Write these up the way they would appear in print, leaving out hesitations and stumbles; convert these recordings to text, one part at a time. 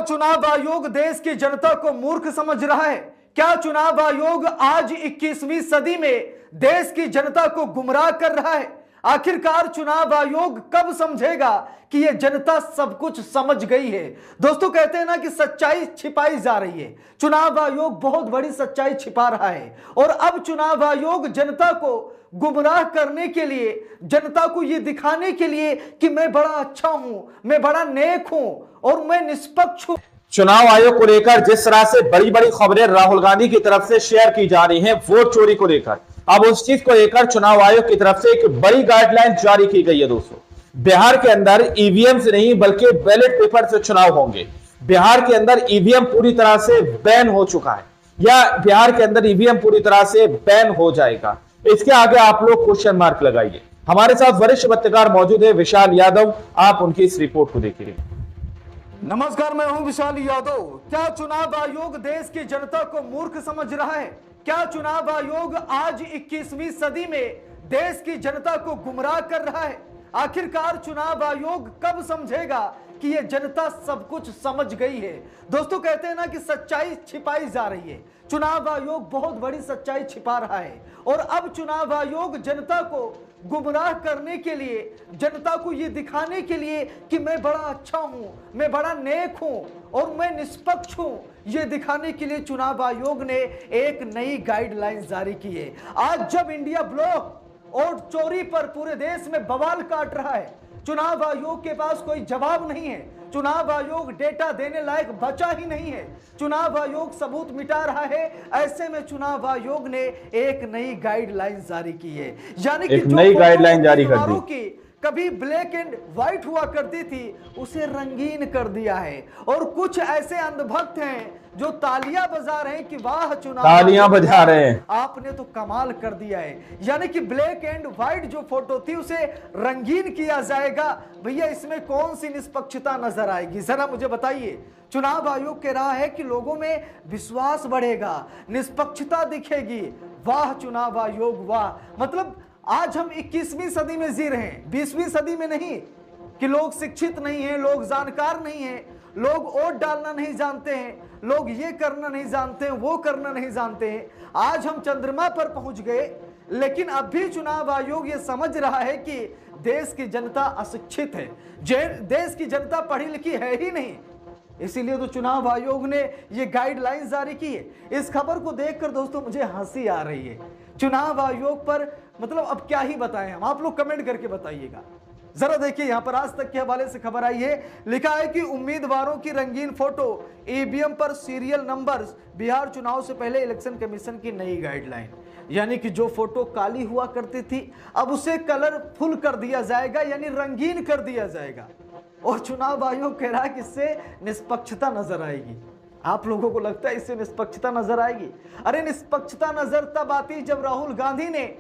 चुनाव आयोग देश की जनता को मूर्ख समझ रहा है? क्या चुनाव आयोग आज 21वीं सदी में देश की जनता को गुमराह कर रहा है? आखिरकार चुनाव आयोग कब समझेगा कि यह जनता सब कुछ समझ गई है? दोस्तों, कहते हैं ना कि सच्चाई छिपाई जा रही है। चुनाव आयोग बहुत बड़ी सच्चाई छिपा रहा है और अब चुनाव आयोग जनता को गुमराह करने के लिए, जनता को यह दिखाने के लिए कि मैं बड़ा अच्छा हूं, मैं बड़ा नेक हूं और मैं निष्पक्ष हूं। चुनाव आयोग को लेकर जिस तरह से बड़ी बड़ी खबरें राहुल गांधी की तरफ से शेयर की जा रही हैं वोट चोरी को लेकर, अब उस चीज को लेकर चुनाव आयोग की तरफ से एक बड़ी गाइडलाइन जारी की गई है। दोस्तों, बिहार के अंदर ईवीएम से नहीं बल्कि बैलेट पेपर से चुनाव होंगे। बिहार के अंदर ईवीएम पूरी तरह से बैन हो चुका है या बिहार के अंदर ईवीएम पूरी तरह से बैन हो जाएगा, इसके आगे आप लोग क्वेश्चन मार्क लगाइए। हमारे साथ वरिष्ठ पत्रकार मौजूद है विशाल यादव, आप उनकी इस रिपोर्ट को देखिए। नमस्कार, मैं हूं विशाल यादव। क्या चुनाव आयोग देश की जनता को मूर्ख समझ रहा है? क्या चुनाव आयोग आज 21वीं सदी में देश की जनता को गुमराह कर रहा है? आखिरकार चुनाव आयोग कब समझेगा कि यह जनता सब कुछ समझ गई है? दोस्तों, कहते हैं ना कि सच्चाई छिपाई जा रही है। चुनाव आयोग बहुत बड़ी सच्चाई छिपा रहा है और अब चुनाव आयोग जनता को गुमराह करने के लिए, जनता को यह दिखाने के लिए कि मैं बड़ा अच्छा हूं, मैं बड़ा नेक हूं और मैं निष्पक्ष हूं, यह दिखाने के लिए चुनाव आयोग ने एक नई गाइडलाइन जारी की है। आज जब इंडिया ब्लॉक वोट चोरी पर पूरे देश में बवाल काट रहा है, चुनाव आयोग के पास कोई जवाब नहीं है। चुनाव आयोग डेटा देने लायक बचा ही नहीं है। चुनाव आयोग सबूत मिटा रहा है। ऐसे में चुनाव आयोग ने एक नई गाइडलाइन जारी की है, यानी कि जो नई गाइडलाइन जारी कर दी। कभी ब्लैक एंड व्हाइट हुआ करती थी उसे रंगीन कर दिया है और कुछ ऐसे अंधभक्त हैं जो तालियां बजा रहे हैं कि वाह चुनाव, तालियां बजा रहे हैं, आपने तो कमाल कर दिया है। यानी कि ब्लैक एंड व्हाइट जो फोटो थी उसे रंगीन किया जाएगा। भैया, इसमें कौन सी निष्पक्षता नजर आएगी? जरा मुझे बताइए। चुनाव आयोग कह रहा है कि लोगों में विश्वास बढ़ेगा, निष्पक्षता दिखेगी। वाह चुनाव आयोग, वाह। मतलब आज हम 21वीं सदी में जी रहे हैं, 20वीं सदी में नहीं कि लोग शिक्षित नहीं हैं, लोग जानकार नहीं हैं, लोग वोट डालना नहीं जानते हैं, लोग ये करना नहीं जानते हैं, वो करना नहीं जानते हैं। आज हम चंद्रमा पर पहुंच गए, लेकिन अब भी चुनाव आयोग ये समझ रहा है कि देश की जनता अशिक्षित है, देश की जनता पढ़ी लिखी है ही नहीं। इसीलिए तो चुनाव आयोग ने ये गाइडलाइन जारी की है। इस खबर को देखकर दोस्तों मुझे हंसी आ रही है। चुनाव आयोग पर मतलब अब क्या ही बताएं हम, आप लोग कमेंट करके बताइएगा। जरा देखिए, यहां पर आज तक के हवाले से खबर आई है, लिखा है कि उम्मीदवारों की रंगीन फोटो, ईवीएम पर सीरियल नंबर्स, बिहार चुनाव से पहले इलेक्शन कमीशन की नई गाइडलाइन। यानी कि जो फोटो काली हुआ करती थी अब उसे कलरफुल कर दिया जाएगा, यानी रंगीन कर दिया जाएगा। और चुनाव आयोग कह रहा है कि इससे निष्पक्षता नजर आएगी। आप लोगों को लगता है इससे निष्पक्षता नजर आएगी? अरे निष्पक्षता नजर तब आती जब राहुल गांधी ने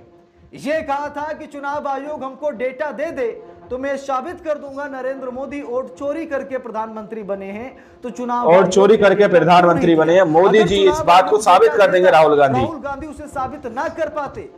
यह कहा था कि चुनाव आयोग हमको डेटा दे दे तो मैं साबित कर दूंगा नरेंद्र मोदी वोट चोरी करके प्रधानमंत्री बने हैं। तो चुनाव और चोरी करके प्रधानमंत्री बने हैं मोदी जी, इस बात को साबित कर देंगे राहुल गांधी उसे साबित ना कर पाते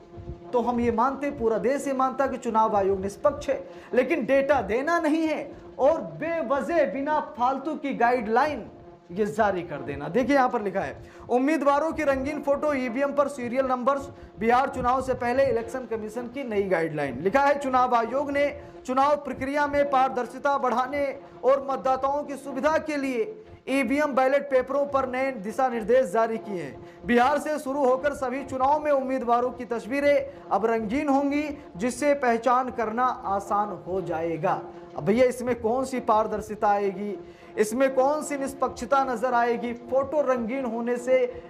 तो हम ये मानते, पूरा देश ये मानता कि चुनाव आयोग निष्पक्ष है। लेकिन डेटा देना नहीं है और बेवजह बिना फालतू की गाइडलाइन ये जारी कर देना। देखिए यहां पर लिखा है, उम्मीदवारों की रंगीन फोटो, ईवीएम पर सीरियल नंबर्स, बिहार चुनाव से पहले इलेक्शन कमीशन की नई गाइडलाइन। लिखा है, चुनाव आयोग ने चुनाव प्रक्रिया में पारदर्शिता बढ़ाने और मतदाताओं की सुविधा के लिए ईवीएम बैलेट पेपरों पर नए दिशा निर्देश जारी किए हैं। बिहार से शुरू होकर सभी चुनाव में उम्मीदवारों की तस्वीरें अब रंगीन होंगी, जिससे पहचान करना आसान हो जाएगा। अब भैया, इसमें कौन सी पारदर्शिता आएगी, इसमें कौन सी निष्पक्षता नजर आएगी? फोटो रंगीन होने से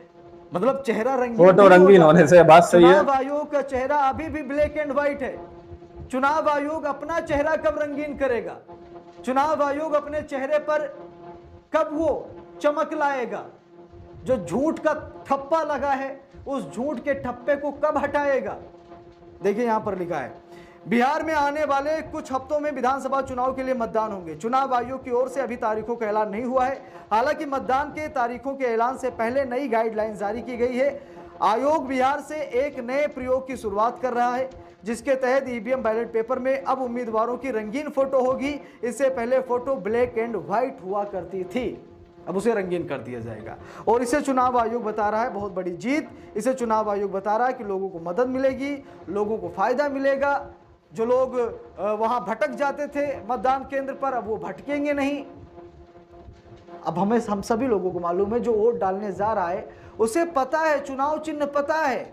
मतलब चेहरा रंगीन, फोटो रंगीन होने से बात सही है। चुनाव आयोग का चेहरा अभी भी ब्लैक एंड व्हाइट है। चुनाव आयोग अपना चेहरा कब रंगीन करेगा? चुनाव आयोग अपने चेहरे पर कब वो चमक लाएगा? जो झूठ का ठप्पा लगा है उस झूठ के ठप्पे को कब हटाएगा? देखिए यहां पर लिखा है, बिहार में आने वाले कुछ हफ्तों में विधानसभा चुनाव के लिए मतदान होंगे। चुनाव आयोग की ओर से अभी तारीखों का ऐलान नहीं हुआ है। हालांकि मतदान के तारीखों के ऐलान से पहले नई गाइडलाइन जारी की गई है। आयोग बिहार से एक नए प्रयोग की शुरुआत कर रहा है, जिसके तहत ईवीएम बैलेट पेपर में अब उम्मीदवारों की रंगीन फोटो होगी। इससे पहले फोटो ब्लैक एंड व्हाइट हुआ करती थी। अब उसे रंगीन कर दिया जाएगा। और इसे चुनाव आयोग बता रहा है बहुत बड़ी जीत। इसे चुनाव आयोग बता रहा है कि लोगों को मदद मिलेगी, लोगों को फायदा मिलेगा। जो लोग वहां भटक जाते थे मतदान केंद्र पर, अब वो भटकेंगे नहीं। अब हम सभी लोगों को मालूम है जो वोट डालने जा रहा है उसे पता है, चुनाव चिन्ह पता है।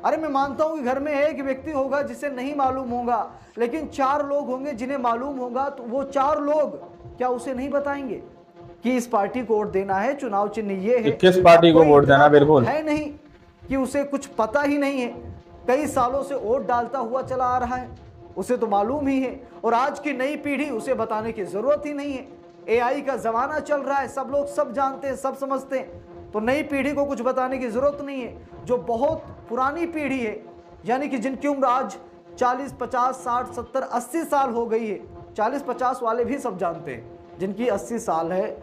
अरे मैं मानता हूं कि घर में एक व्यक्ति होगा जिसे नहीं मालूम होगा, लेकिन 4 लोग होंगे जिन्हें मालूम होगा। तो वो 4 लोग क्या उसे नहीं बताएंगे कि इस पार्टी को वोट देना है, चुनाव चिन्ह ये है, किस पार्टी को वोट देना? बिल्कुल है नहीं कि उसे कुछ पता ही नहीं है। कई सालों से वोट डालता हुआ चला आ रहा है, उसे तो मालूम ही है। और आज की नई पीढ़ी उसे बताने की जरूरत ही नहीं है। एआई का जमाना चल रहा है, सब लोग सब जानते हैं, सब समझते हैं, तो नई पीढ़ी को कुछ बताने की जरूरत नहीं है। जो बहुत पुरानी पीढ़ी है, यानी कि जिनकी उम्र आज 40, 50, 60, 70, 80 साल हो गई है, 40-50 वाले भी सब जानते हैं। जिनकी 80 साल है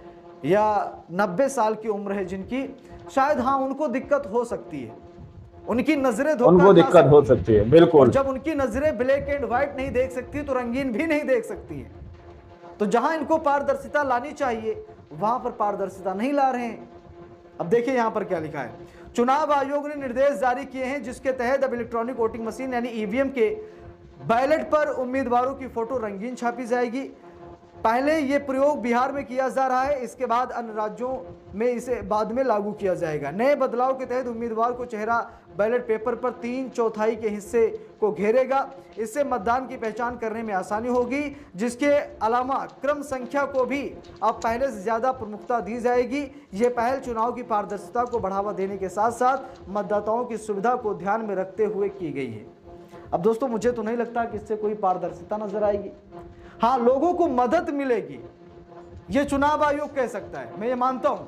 या 90 साल की उम्र है जिनकी, शायद हाँ उनको दिक्कत हो सकती है, उनकी नजरें उनको दिक्कत हो सकती है। बिल्कुल, जब उनकी नजरें ब्लैक एंड व्हाइट नहीं देख सकती तो रंगीन भी नहीं देख सकती है। तो जहां इनको पारदर्शिता लानी चाहिए वहां पर पारदर्शिता नहीं ला रहे हैं। अब देखिए यहां पर क्या लिखा है। चुनाव आयोग ने निर्देश जारी किए हैं जिसके तहत अब इलेक्ट्रॉनिक वोटिंग मशीन यानी ईवीएम के बैलेट पर उम्मीदवारों की फोटो रंगीन छापी जाएगी। पहले ये प्रयोग बिहार में किया जा रहा है, इसके बाद अन्य राज्यों में इसे बाद में लागू किया जाएगा। नए बदलाव के तहत उम्मीदवार को चेहरा बैलेट पेपर पर 3/4 के हिस्से को घेरेगा। इससे मतदान की पहचान करने में आसानी होगी। जिसके अलावा क्रम संख्या को भी अब पहले से ज्यादा प्रमुखता दी जाएगी। ये पहल चुनाव की पारदर्शिता को बढ़ावा देने के साथ साथ मतदाताओं की सुविधा को ध्यान में रखते हुए की गई है। अब दोस्तों मुझे तो नहीं लगता कि इससे कोई पारदर्शिता नजर आएगी। हाँ, लोगों को मदद मिलेगी, ये चुनाव आयोग कह सकता है, मैं ये मानता हूं।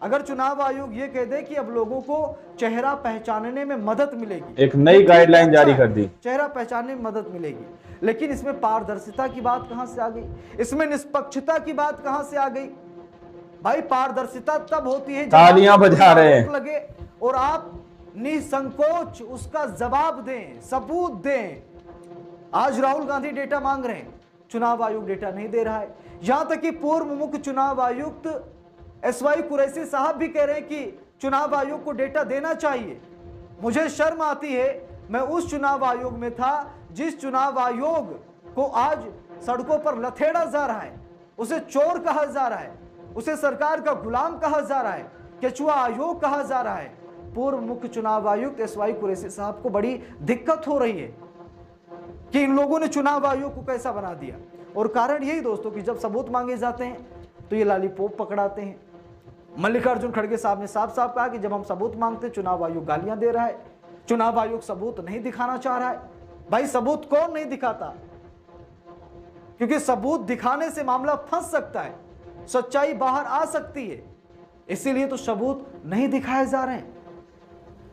अगर चुनाव आयोग ये कह दे कि अब लोगों को चेहरा पहचानने में मदद मिलेगी, एक नई गाइडलाइन जारी कर दी, चेहरा पहचानने में मदद मिलेगी, लेकिन इसमें पारदर्शिता की बात कहां से आ गई? इसमें निष्पक्षता की बात कहां से आ गई? भाई पारदर्शिता तब होती है तालियां बजा रहे हैं लगे और आप निसंकोच उसका जवाब दें, सबूत दें। आज राहुल गांधी डेटा मांग रहे हैं, चुनाव आयोग डेटा नहीं दे रहा है। यहां तक कि पूर्व मुख्य चुनाव आयुक्त एसवाई कुरैशी साहब भी कह रहे हैं कि चुनाव आयोग को डेटा देना चाहिए। मुझे शर्म आती है, मैं उस चुनाव आयोग में था जिस चुनाव आयोग को आज सड़कों पर लथेड़ा जा रहा है, उसे चोर कहा जा रहा है, उसे सरकार का गुलाम कहा जा रहा है, केचुआ आयोग कहा जा रहा है। पूर्व मुख्य चुनाव आयुक्त एसवाई कुरैशी साहब को बड़ी दिक्कत हो रही है कि इन लोगों ने चुनाव आयोग को कैसा बना दिया। और कारण यही दोस्तों कि जब सबूत मांगे जाते हैं तो ये लॉलीपॉप पकड़ाते हैं। मल्लिकार्जुन खड़गे साहब ने साफ साफ कहा कि जब हम सबूत मांगते चुनाव आयोग गालियां दे रहा है, चुनाव आयोग सबूत नहीं दिखाना चाह रहा है। भाई सबूत कौन नहीं दिखाता? क्योंकि सबूत दिखाने से मामला फंस सकता है, सच्चाई बाहर आ सकती है, इसीलिए तो सबूत नहीं दिखाए जा रहे हैं।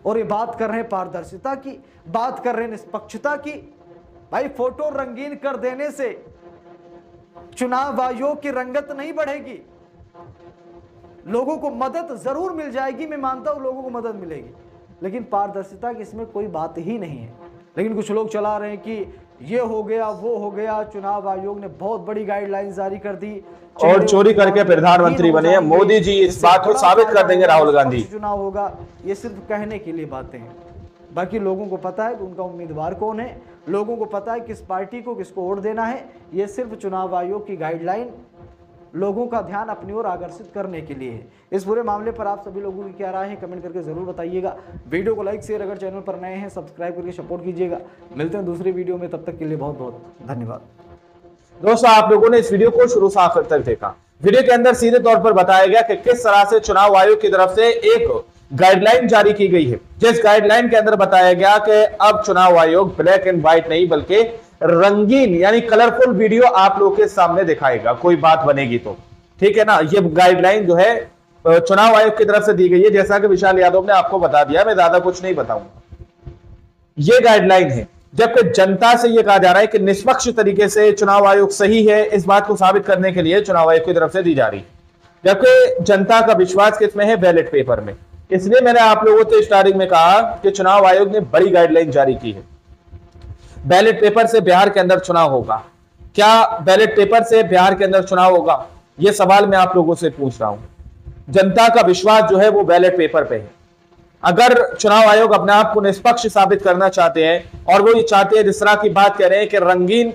और ये बात कर रहे हैं पारदर्शिता की, बात कर रहे हैं निष्पक्षता की। भाई फोटो रंगीन कर देने से चुनाव आयोग की रंगत नहीं बढ़ेगी, लोगों को मदद जरूर मिल जाएगी। मैं मानता हूं लोगों को मदद मिलेगी, लेकिन पारदर्शिता की इसमें कोई बात ही नहीं है। लेकिन कुछ लोग चला रहे हैं कि ये हो गया वो हो गया, चुनाव आयोग ने बहुत बड़ी गाइडलाइन जारी कर दी और चोरी करके प्रधानमंत्री बने हैं मोदी जी, इस बात को साबित कर देंगे राहुल गांधी। चुनाव होगा, ये सिर्फ कहने के लिए बातें हैं। बाकी लोगों को पता है कि उनका उम्मीदवार कौन है, लोगों को पता है किस पार्टी को किसको वोट देना है। ये सिर्फ चुनाव आयोग की गाइडलाइन लोगों का ध्यान अपनी ओर आकर्षित करने के लिए है। इस पूरे मामले पर आप सभी लोगों की क्या राय है कमेंट करके जरूर बताइएगा। वीडियो को लाइक शेयर, अगर चैनल पर नए हैं सब्सक्राइब करके सपोर्ट कीजिएगा। मिलते हैं दूसरी वीडियो में, तब तक के लिए बहुत बहुत धन्यवाद। दोस्तों आप लोगों ने इस वीडियो को शुरू से आखिर तक देखा। वीडियो के अंदर सीधे तौर पर बताया गया कि किस तरह से चुनाव आयोग की तरफ से एक गाइडलाइन जारी की गई है, जिस गाइडलाइन के अंदर बताया गया कि अब चुनाव आयोग ब्लैक एंड व्हाइट नहीं बल्कि रंगीन यानी कलरफुल वीडियो आप लोगों के सामने दिखाएगा, कोई बात बनेगी तो। ठीक है ना, ये गाइडलाइन जो है चुनाव आयोग की तरफ से दी गई है। जैसा कि विशाल यादव ने आपको बता दिया, मैं ज्यादा कुछ नहीं बताऊंगा। ये गाइडलाइन है, जबकि जनता से यह कहा जा रहा है कि निष्पक्ष तरीके से चुनाव आयोग सही है, इस बात को साबित करने के लिए चुनाव आयोग की तरफ से दी जा रही है। जबकि जनता का विश्वास किसमें है? बैलेट पेपर में। इसलिए मैंने आप लोगों से स्टार्टिंग में कहा कि चुनाव आयोग ने बड़ी गाइडलाइन जारी की है। बैलेट पेपर से बिहार के अंदर चुनाव होगा क्या? बैलेट पेपर से बिहार के अंदर चुनाव होगा? यह सवाल मैं आप लोगों से पूछ रहा हूं। जनता का विश्वास जो है वो बैलेट पेपर पे है। अगर चुनाव आयोग अपने आप को निष्पक्ष साबित करना चाहते हैं और वो ये चाहते हैं, जिस तरह की बात कह रहे हैं कि रंगीन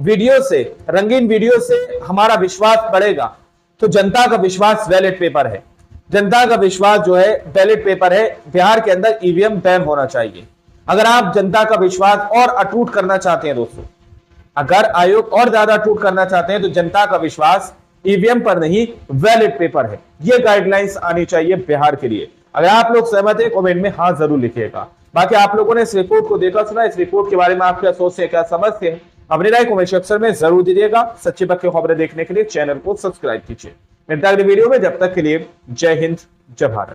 वीडियो से हमारा विश्वास बढ़ेगा, तो जनता का विश्वास बैलेट पेपर है। जनता का विश्वास जो है बैलेट पेपर है। बिहार के अंदर ईवीएम बैन होना चाहिए। अगर आप जनता का विश्वास और अटूट करना चाहते हैं दोस्तों, अगर आयोग और ज्यादा अटूट करना चाहते हैं, तो जनता का विश्वास ईवीएम पर नहीं बैलेट पेपर है। ये गाइडलाइंस आनी चाहिए बिहार के लिए। अगर आप लोग सहमत हैं, कमेंट में हाँ जरूर लिखिएगा। बाकी आप लोगों ने इस रिपोर्ट को देखा सुना, इस रिपोर्ट के बारे में आप क्या सोचते हैं, क्या समझते हैं, अपनी राय कमेंट सेक्शन में जरूर दीजिएगा। सच्ची पक्की खबरें देखने के लिए चैनल को सब्सक्राइब कीजिए। मिलते हैं अगली वीडियो में, जब तक के लिए जय हिंद, जय भारत।